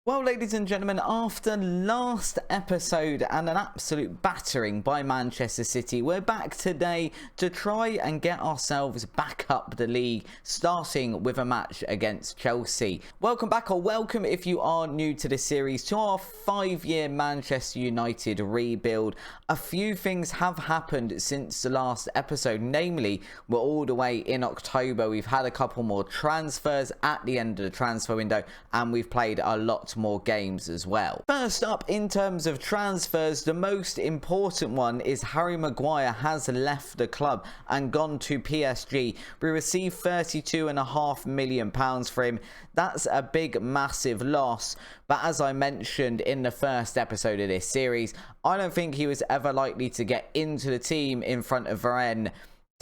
Well, ladies and gentlemen, after last episode and an absolute battering by Manchester City, we're back today to try and get ourselves back up the league, starting with a match against Chelsea. Welcome back, or welcome if you are new to this series, to our 5-year Manchester United rebuild. A few things have happened since the last episode, namely, we're all the way in October. We've had a couple more transfers at the end of the transfer window, and we've played a lot more games as well. First up, in terms of transfers, the most important one is Harry Maguire has left the club and gone to PSG. We received £32.5 million for him. That's a big, massive loss. But as I mentioned in the first episode of this series, I don't think he was ever likely to get into the team in front of Varane,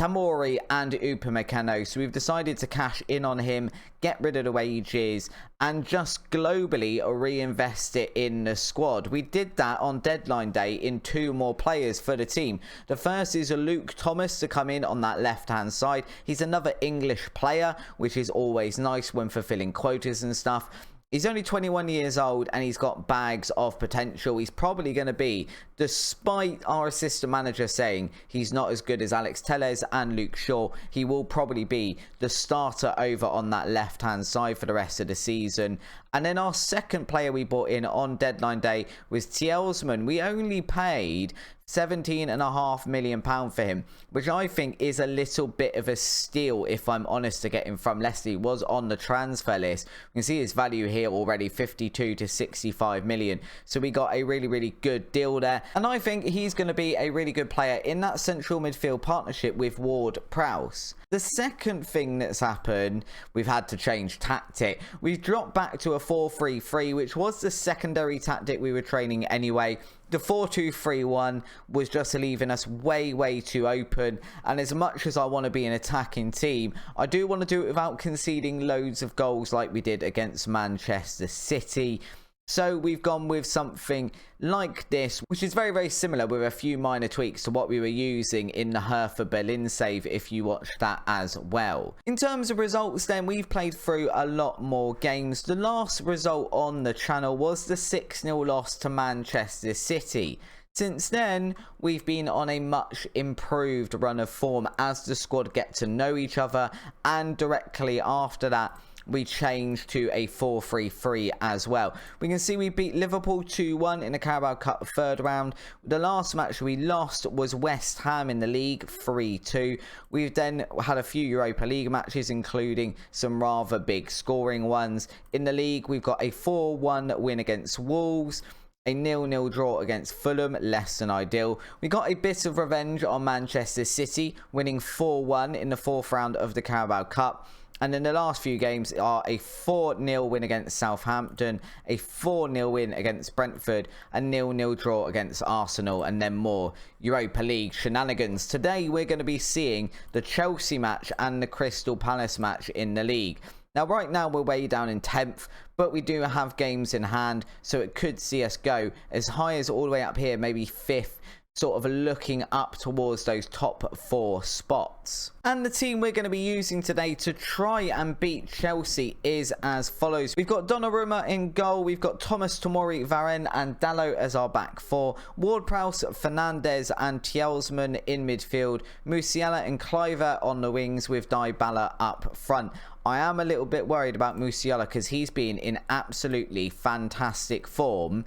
Tamori and Upamecano, so we've decided to cash in on him, get rid of the wages, and just globally reinvest it in the squad. We did that on deadline day in 2 more players for the team. The first is a Luke Thomas to come in on that left-hand side. He's another English player, which is always nice when fulfilling quotas and stuff. He's only 21 years old and he's got bags of potential. He's probably going to be, despite our assistant manager saying he's not as good as Alex Telles and Luke Shaw, he will probably be the starter over on that left-hand side for the rest of the season. And then our second player we bought in on deadline day was Tielemans. We only paid £17.5 million for him, which I think is a little bit of a steal, if I'm honest, to get him from Leicester. He was on the transfer list. You can see his value here already, 52 to 65 million. So we got a really good deal there. And I think he's going to be a really good player in that central midfield partnership with Ward-Prowse. The second thing that's happened, we've had to change tactic. We've dropped back to a 4-3-3, which was the secondary tactic we were training anyway. The 4-2-3-1 was just leaving us way too open, and as much as I want to be an attacking team, I do want to do it without conceding loads of goals like we did against Manchester City. So we've gone with something like this, which is very similar with a few minor tweaks to what we were using in the Hertha Berlin save, if you watched that as well. In terms of results then, we've played through a lot more games. The last result on the channel was the 6-0 loss to Manchester City. Since then, we've been on a much improved run of form as the squad get to know each other, and directly after that, we changed to a 4-3-3 as well. We can see we beat Liverpool 2-1 in the Carabao Cup third round. The last match we lost was West Ham in the league, 3-2. We've then had a few Europa League matches, including some rather big scoring ones. In the league, we've got a 4-1 win against Wolves, a 0-0 draw against Fulham, less than ideal. We got a bit of revenge on Manchester City, winning 4-1 in the 4th round of the Carabao Cup. And then the last few games are a 4-0 win against Southampton, a 4-0 win against Brentford, a 0-0 draw against Arsenal, and then more Europa League shenanigans. Today we're going to be seeing the Chelsea match and the Crystal Palace match in the league. Now, right now, we're way down in 10th, but we do have games in hand, so it could see us go as high as all the way up here, maybe 5th, sort of looking up towards those top 4 spots. And the team we're going to be using today to try and beat Chelsea is as follows. We've got Donnarumma in goal. We've got Thomas, Tamori, Varane and Dalot as our back 4. Ward-Prowse, Fernandes and Tielemans in midfield. Musiala and Cliver on the wings with Dybala up front. I am a little bit worried about Musiala because he's been in absolutely fantastic form.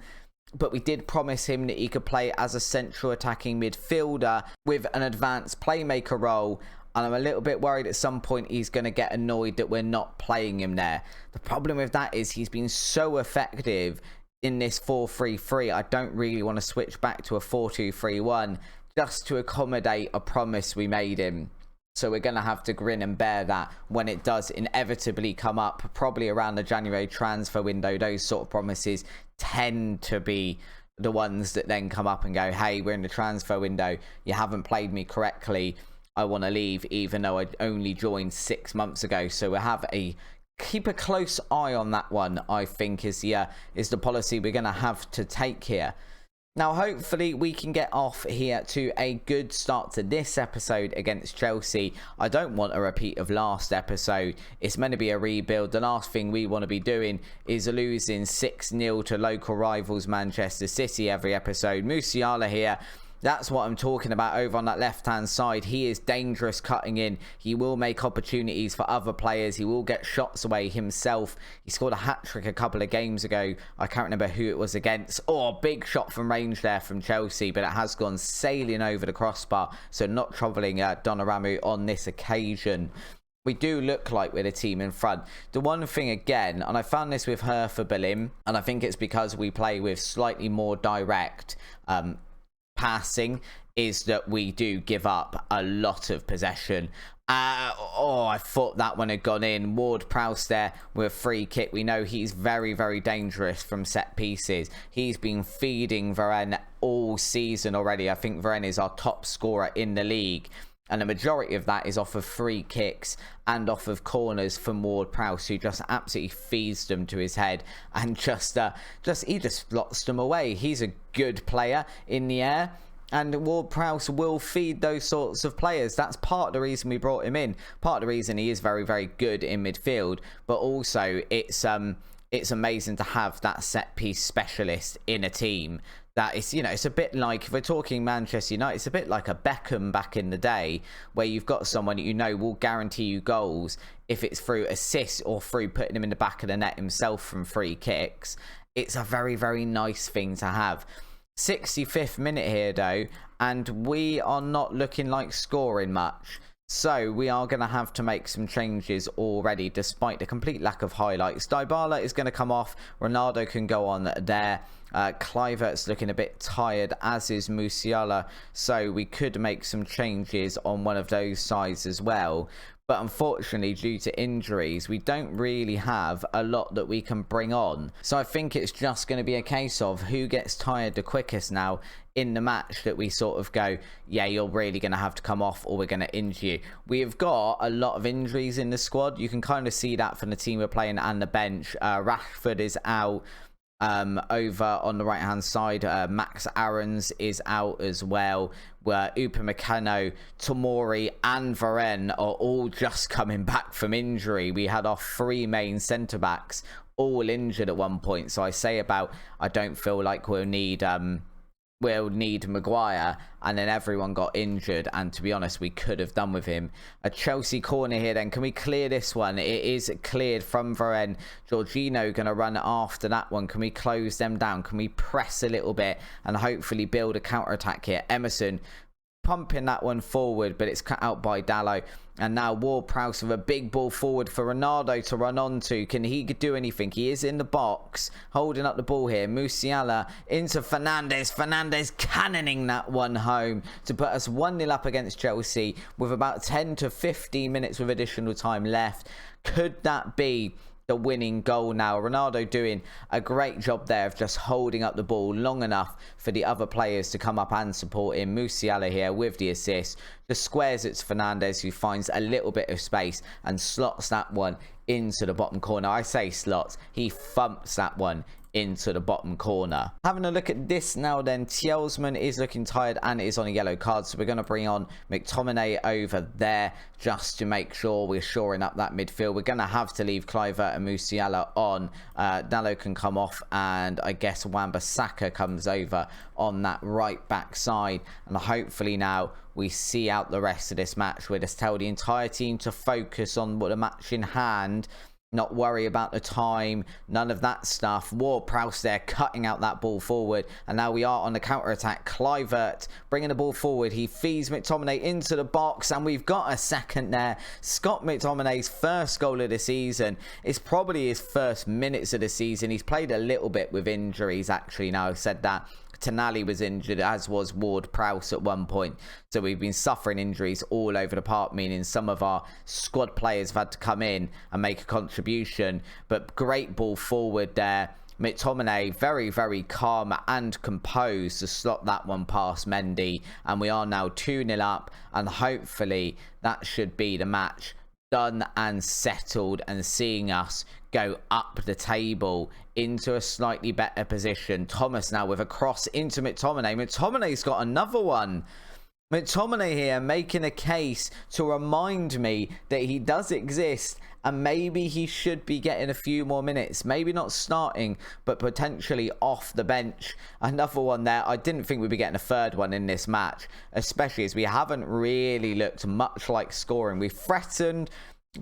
But we did promise him that he could play as a central attacking midfielder with an advanced playmaker role. And I'm a little bit worried at some point he's going to get annoyed that we're not playing him there. The problem with that is he's been so effective in this 4-3-3. I don't really want to switch back to a 4-2-3-1 just to accommodate a promise we made him. So we're going to have to grin and bear that when it does inevitably come up, probably around the January transfer window. Those sort of promises tend to be the ones that then come up and go, hey, we're in the transfer window. You haven't played me correctly. I want to leave, even though I only joined 6 months ago. So we'll have keep a close eye on that one, I think, is the policy we're going to have to take here. Now, hopefully we can get off here to a good start to this episode against Chelsea. I don't want a repeat of last episode. It's meant to be a rebuild. The last thing we want to be doing is losing 6-0 to local rivals Manchester City every episode. Musiala here. That's what I'm talking about over on that left-hand side. He is dangerous cutting in. He will make opportunities for other players. He will get shots away himself. He scored a hat-trick a couple of games ago. I can't remember who it was against. Oh, big shot from range there from Chelsea, but it has gone sailing over the crossbar, so not troubling Donnarumma on this occasion. We do look like we're the team in front. The one thing again, and I found this with Hertha Berlin, and I think it's because we play with slightly more direct passing, is that we do give up a lot of possession. I thought that one had gone in. Ward-Prowse there with a free kick. We know he's very, very dangerous from set pieces. He's been feeding Varane all season already. I think Varane is our top scorer in the league. And the majority of that is off of free kicks and off of corners from Ward-Prowse, who just absolutely feeds them to his head and he just slots them away. He's a good player in the air, and Ward-Prowse will feed those sorts of players. That's part of the reason we brought him in. Part of the reason he is very, very good in midfield, but also it's amazing to have that set piece specialist in a team. That is, it's a bit like, if we're talking Manchester United, it's a bit like a Beckham back in the day, where you've got someone that will guarantee you goals if it's through assists or through putting him in the back of the net himself from free kicks. It's a very, very nice thing to have. 65th minute here, though, and we are not looking like scoring much. So we are going to have to make some changes already, despite the complete lack of highlights. Dybala is going to come off. Ronaldo can go on there. Kluivert's looking a bit tired, as is Musiala. So we could make some changes on one of those sides as well. But unfortunately, due to injuries, we don't really have a lot that we can bring on. So I think it's just going to be a case of who gets tired the quickest now in the match, that we sort of go, yeah, you're really going to have to come off or we're going to injure you. We have got a lot of injuries in the squad. You can kind of see that from the team we're playing and the bench. Rashford is out. Over on the right hand side, Max Aarons is out as well, where Upamecano, Tomori and Varane are all just coming back from injury. We had our 3 main centre backs all injured at one point, so I don't feel like we'll need Maguire, and then everyone got injured, and to be honest, we could have done with him. A Chelsea corner here then. Can we clear this one? It is cleared from Varane. Jorginho going to run after that one. Can we close them down? Can we press a little bit and hopefully build a counter-attack here? Emerson pumping that one forward, but it's cut out by Dalot. And now Ward-Prowse with a big ball forward for Ronaldo to run onto. Can he do anything? He is in the box, holding up the ball here. Musiala into Fernandes. Fernandes cannoning that one home to put us 1-0 up against Chelsea with about 10 to 15 minutes with additional time left. Could that be the winning goal now? Ronaldo doing a great job there of just holding up the ball long enough for the other players to come up and support him. Musiala here with the assist, just squares it to Fernandes, who finds a little bit of space and slots that one into the bottom corner. I say slots, he thumps that one into the bottom corner. Having a look at this now then, Tielemans is looking tired and is on a yellow card, so we're going to bring on McTominay over there just to make sure we're shoring up that midfield. We're going to have to leave Kluivert and Musiala on. Dalot can come off, and I guess Wan-Bissaka comes over on that right back side, and hopefully now we see out the rest of this match. We'll just tell the entire team to focus on what the match in hand, not worry about the time, none of that stuff. Ward-Prowse there cutting out that ball forward, and now we are on the counter-attack. Kluivert bringing the ball forward. He feeds McTominay into the box, and we've got a second there. Scott McTominay's first goal of the season. It's probably his first minutes of the season. He's played a little bit with injuries, actually, now I've said that. Tonali was injured, as was Ward-Prowse at one point. So we've been suffering injuries all over the park, meaning some of our squad players have had to come in and make a contribution. But great ball forward there. McTominay very, very calm and composed to slot that one past Mendy. And we are now 2-0 up, and hopefully that should be the match done and settled, and seeing us go up the table into a slightly better position. Thomas now with a cross into McTominay. McTominay's got another one. McTominay here making a case to remind me that he does exist, and maybe he should be getting a few more minutes. Maybe not starting, but potentially off the bench. Another one there. I didn't think we'd be getting a third one in this match, especially as we haven't really looked much like scoring. We've threatened,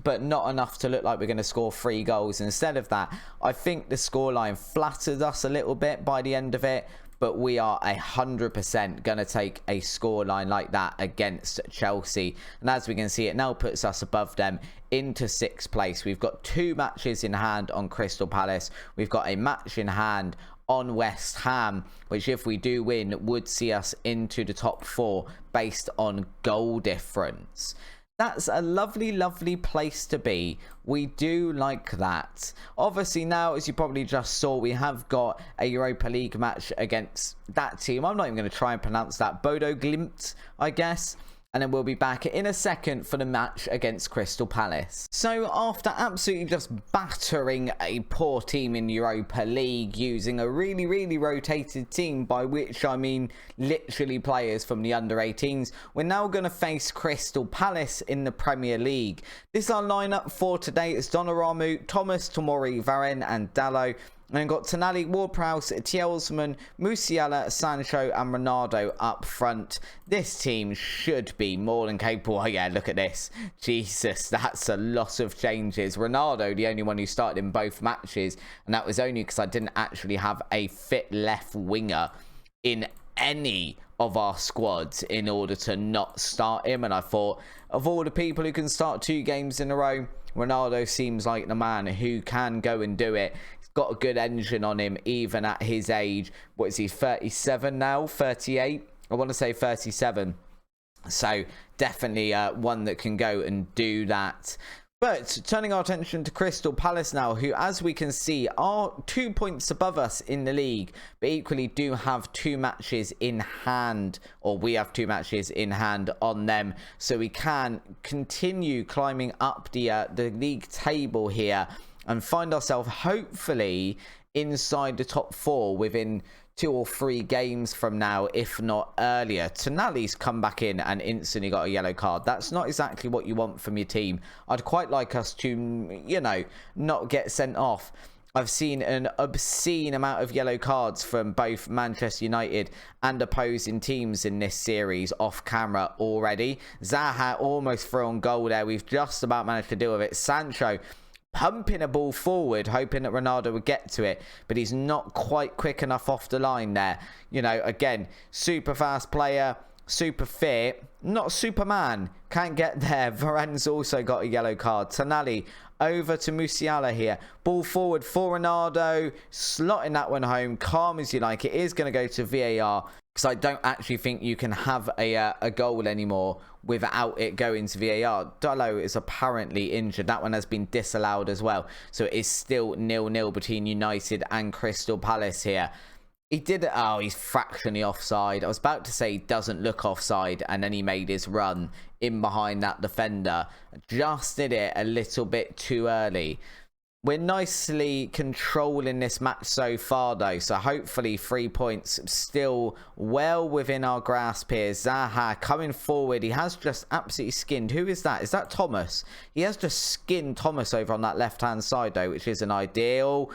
but not enough to look like we're going to score 3 goals. Instead of that, I think the scoreline flattered us a little bit by the end of it. But we are 100% going to take a scoreline like that against Chelsea. And as we can see, it now puts us above them into 6th place. We've got 2 matches in hand on Crystal Palace. We've got a match in hand on West Ham, which if we do win would see us into the top 4 based on goal difference. That's a lovely, lovely place to be. We do like that. Obviously now, as you probably just saw, we have got a Europa League match against that team. I'm not even going to try and pronounce that. Bodo Glimt, I guess. And then we'll be back in a second for the match against Crystal Palace. So after absolutely just battering a poor team in Europa League using a really, really rotated team, by which I mean literally players from the under-18s, we're now going to face Crystal Palace in the Premier League. This is our lineup for today. It's Donnarumma, Thomas, Tomori, Varane and Dalot. And then got Tonali, Ward-Prowse, Tielemans, Musiala, Sancho and Ronaldo up front. This team should be more than capable. Oh yeah, look at this. Jesus, that's a lot of changes. Ronaldo, the only one who started in both matches. And that was only because I didn't actually have a fit left winger in any of our squads in order to not start him. And I thought, of all the people who can start 2 games in a row, Ronaldo seems like the man who can go and do it. Got a good engine on him even at his age. What is he, 37 now? 38? I want to say 37. So definitely one that can go and do that. But turning our attention to Crystal Palace now, who, as we can see, are 2 points above us in the league, but equally do have 2 matches in hand, or we have 2 matches in hand on them, so we can continue climbing up the league table here and find ourselves hopefully inside the top 4 within 2 or 3 games from now, if not earlier. Tonali's come back in and instantly got a yellow card. That's not exactly what you want from your team. I'd quite like us to, you know, not get sent off. I've seen an obscene amount of yellow cards from both Manchester United and opposing teams in this series off camera already. Zaha almost threw on goal there. We've just about managed to deal with it. Sancho pumping a ball forward, hoping that Ronaldo would get to it, but he's not quite quick enough off the line there. You know, again, super fast player, super fit, not Superman, can't get there. Varane's also got a yellow card. Tonali over to Musiala here. Ball forward for Ronaldo, slotting that one home, calm as you like. It is going to go to VAR, because I don't actually think you can have a goal anymore without it going to VAR. Dalot is apparently injured. That one has been disallowed as well. So it is still 0-0 between United and Crystal Palace here. He did it. Oh, he's fractionally offside. I was about to say he doesn't look offside, and then he made his run in behind that defender. Just did it a little bit too early. We're nicely controlling this match so far, though, so hopefully 3 points still well within our grasp here. Zaha coming forward. He has just absolutely skinned. Who is that? Is that Thomas? He has just skinned Thomas over on that left-hand side, though, which isn't ideal.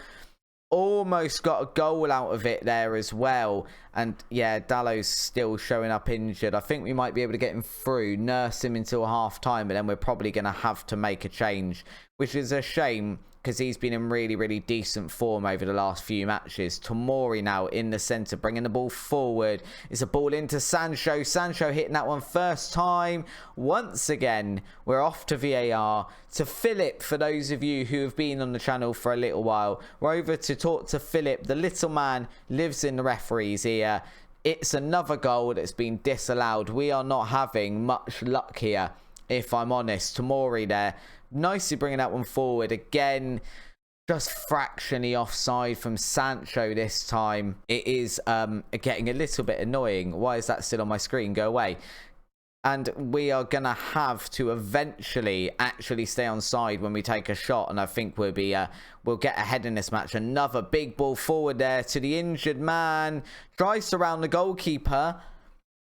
Almost got a goal out of it there as well. And yeah, Dalot's still showing up injured. I think we might be able to get him through, nurse him until half-time, but then we're probably going to have to make a change, which is a shame, because he's been in really, really decent form over the last few matches. Tomori now in the centre, bringing the ball forward. It's a ball into Sancho. Sancho hitting that one first time. Once again, we're off to VAR. To Philip, for those of you who have been on the channel for a little while, we're over to talk to Philip. The little man lives in the referee's ear. It's another goal that's been disallowed. We are not having much luck here, if I'm honest. Tomori there, nicely bringing that one forward. Again, just fractionally offside from Sancho this time. It is getting a little bit annoying. Why is that still on my screen? Go away. And we are going to have to eventually actually stay on side when we take a shot. And I think we'll get ahead in this match. Another big ball forward there to the injured man. Tries to round the goalkeeper.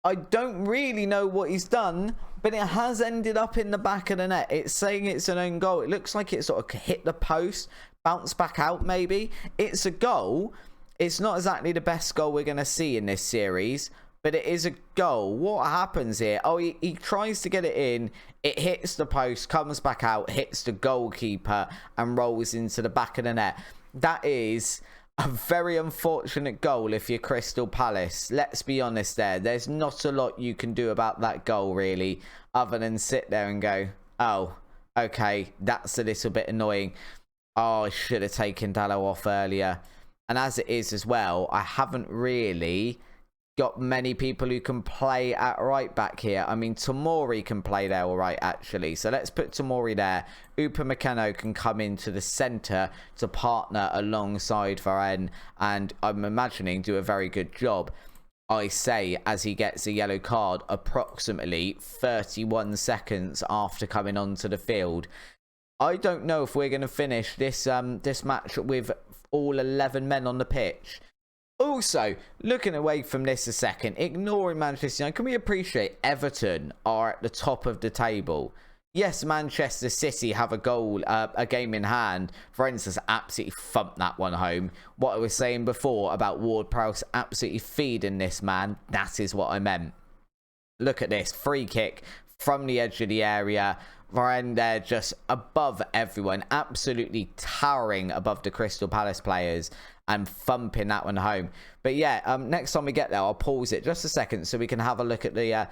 I don't really know what he's done, but it has ended up in the back of the net. It's saying it's an own goal. It looks like it sort of hit the post, bounced back out maybe. It's a goal. It's not exactly the best goal we're going to see in this series, but it is a goal. What happens here? Oh, he tries to get it in. It hits the post, comes back out, hits the goalkeeper, and rolls into the back of the net. That is a very unfortunate goal if you're Crystal Palace. Let's be honest there. There's not a lot you can do about that goal, really, other than sit there and go, oh, okay, that's a little bit annoying. Oh, I should have taken Dallo off earlier. And as it is as well, I haven't really got many people who can play at right back here. I mean, Tomori can play there all right, actually. So let's put Tomori there. Upamecano can come into the centre to partner alongside Varane, and I'm imagining do a very good job. I say as he gets a yellow card approximately 31 seconds after coming onto the field. I don't know if we're going to finish this this match with all 11 men on the pitch. Also, looking away from this a second, ignoring Manchester United, can we appreciate Everton are at the top of the table? Yes, Manchester City have a game in hand. For instance, absolutely thumped that one home. What I was saying before about Ward-Prowse absolutely feeding this man, that is what I meant. Look at this, free kick from the edge of the area. Varane there just above everyone, absolutely towering above the Crystal Palace players and thumping that one home. But yeah, next time we get there, I'll pause it just a second so we can have a look at the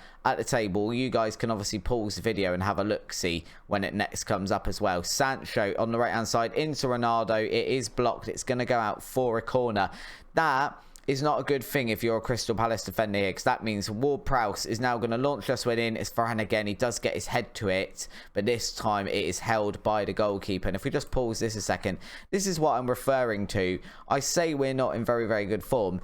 table. You guys can obviously pause the video and have a look-see when it next comes up as well. Sancho on the right-hand side into Ronaldo. It is blocked. It's going to go out for a corner. That is not a good thing if you're a Crystal Palace defender here, because that means Ward-Prowse is now going to launch us one in. It's Varane again. He does get his head to it, but this time it is held by the goalkeeper. And if we just pause this a second, this is what I'm referring to. I say we're not in very, very good form.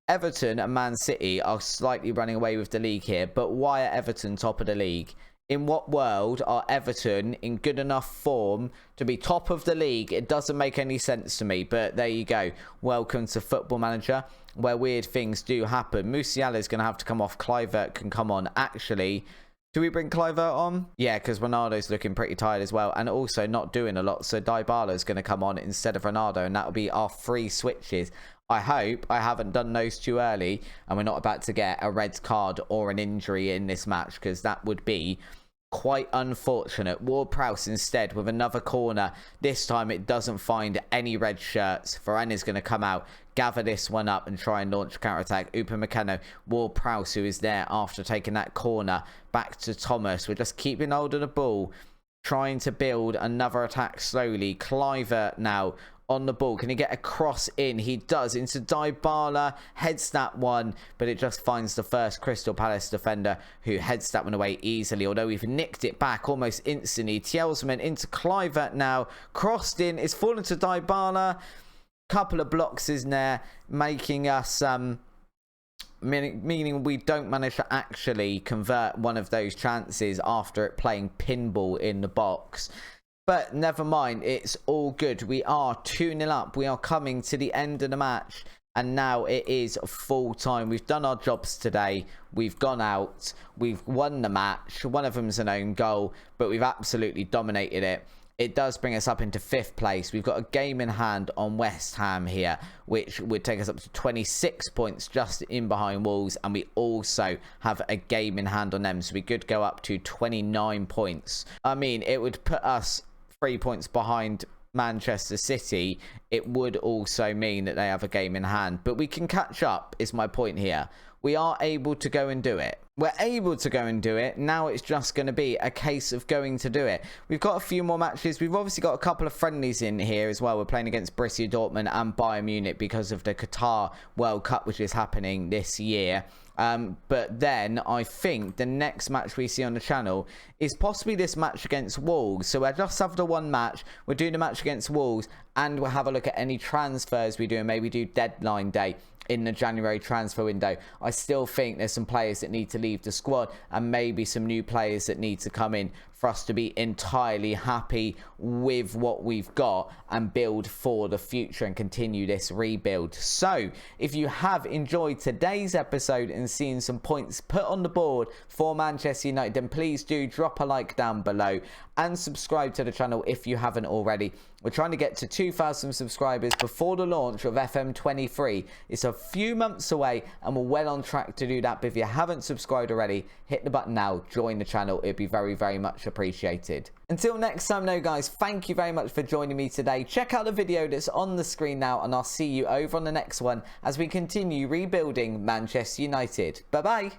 Everton and Man City are slightly running away with the league here, but why are Everton top of the league? In what world are Everton in good enough form to be top of the league? It doesn't make any sense to me, but there you go. Welcome to Football Manager, where weird things do happen. Musiala is going to have to come off. Kluivert can come on. Actually, do we bring Kluivert on? Yeah, because Ronaldo's looking pretty tired as well, and also not doing a lot. So Dybala is going to come on instead of Ronaldo, and that will be our 3 switches. I hope I haven't done those too early, and we're not about to get a red card or an injury in this match, because that would be quite unfortunate. Ward-Prowse instead with another corner. This time it doesn't find any red shirts. Varane is going to come out, gather this one up and try and launch a counter-attack. Upamecano, Ward-Prowse, who is there after taking that corner, back to Thomas. We're just keeping hold of the ball, trying to build another attack slowly. Kluivert now on the ball. Can he get a cross in? He does, into Dybala, heads that one, but it just finds the first Crystal Palace defender who heads that one away easily, although we've nicked it back almost instantly. Tjelsman into Kluivert now, crossed in, it's fallen to Dybala. Couple of blocks is there, making us meaning we don't manage to actually convert one of those chances after it playing pinball in the box. But never mind, it's all good. We are 2-0 up. We are coming to the end of the match. And now it is full time. We've done our jobs today. We've gone out. We've won the match. One of them's an own goal, but we've absolutely dominated it. It does bring us up into 5th place. We've got a game in hand on West Ham here, which would take us up to 26 points just in behind Wolves. And we also have a game in hand on them. So we could go up to 29 points. I mean, it would put us 3 points behind Manchester City. It would also mean that they have a game in hand, but we can catch up is my point here. We are able to go and do it. We're able to go and do it. Now it's just going to be a case of going to do it. We've got a few more matches. We've obviously got a couple of friendlies in here as well. We're playing against Borussia Dortmund and Bayern Munich because of the Qatar World Cup, which is happening this year. But then I think the next match we see on the channel is possibly this match against Wolves. So we'll just have the one match. We'll do the match against Wolves and we'll have a look at any transfers we do and maybe do deadline day in the January transfer window. I still think there's some players that need to leave the squad and maybe some new players that need to come in for us to be entirely happy with what we've got and build for the future and continue this rebuild. So if you have enjoyed today's episode and seen some points put on the board for Manchester United, then please do drop a like down below and subscribe to the channel if you haven't already. We're trying to get to 2,000 subscribers before the launch of FM23. It's a few months away and we're well on track to do that. But if you haven't subscribed already, hit the button now, join the channel. It'd be very, very much appreciated. Until next time though guys, thank you very much for joining me today. Check out the video that's on the screen now and I'll see you over on the next one as we continue rebuilding Manchester United. Bye bye.